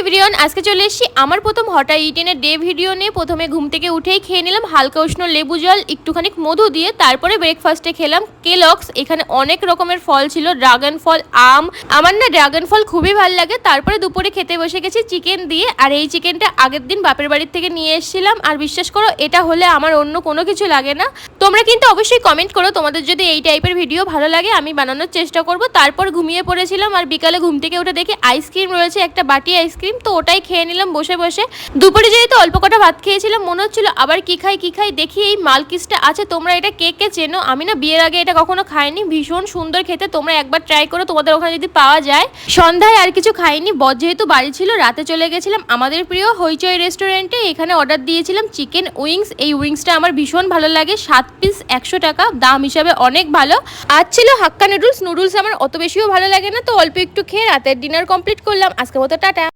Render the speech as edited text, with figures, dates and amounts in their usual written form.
Everyone, আজকে চলে এসেছি আমার প্রথম হট ইটিনের ডে ভিডিও নিয়ে। প্রথমে ঘুম থেকে উঠেই খেয়ে নিলাম হালকা উষ্ণ লেবু জল, একটুখানি মধু দিয়ে। তারপরে ব্রেকফাস্টে খেলাম কেলগস। এখানে অনেক রকমের ফল ছিল, ড্রাগন ফল, আম। আমার না ড্রাগন ফল খুবই ভালো লাগে। তারপরে দুপুরে খেতে বসে গেছি চিকেন দিয়ে। আর এই চিকেনটা আগের দিন বাপের বাড়ির থেকে নিয়ে এসেছিলাম। আর বিশ্বাস করো, এটা হলে আমার অন্য কোনো কিছু লাগে না। তোমরা কিন্তু অবশ্যই কমেন্ট করো তোমাদের যদি এই টাইপের ভিডিও ভালো লাগে, আমি বানানোর চেষ্টা করব। তারপর ঘুমিয়ে পড়েছিলাম, আর বিকালে ঘুম থেকে উঠে দেখি আইসক্রিম রয়েছে, একটা বাটি আইসক্রিম। তো ওটাই খেয়ে নিলাম বসে বসে। দুপুরে যেহেতু অল্প কটা ভাত খেয়েছিলাম, মনে হচ্ছিল আবার কি খাই দেখি এই মালকিসটা আছে। তোমরা এটা কে কে চেনো? আমি না বিয়ের আগে এটা কখনো খাইনি, ভীষণ সুন্দর খেতে। তোমরা একবার ট্রাই করো তোমাদের ওখানে যদি পাওয়া যায়। সন্ধ্যায় আর কিছু খাইনি, বর যেহেতু বাড়ি ছিল, রাতে চলে গেছিলাম আমাদের প্রিয় হইচই রেস্টুরেন্টে। এখানে অর্ডার দিয়েছিলাম চিকেন উইংস। এই উইংসটা আমার ভীষণ ভালো লাগে, 7 পিস 100 টাকা, দাম হিসাবে অনেক ভালো। আর ছিল হাক্কা নুডলস। নুডলস আমার অত বেশিও ভালো লাগে না, তো অল্প একটু খেয়ে রাতের ডিনার কমপ্লিট করলাম। আজকের মতো টাটা।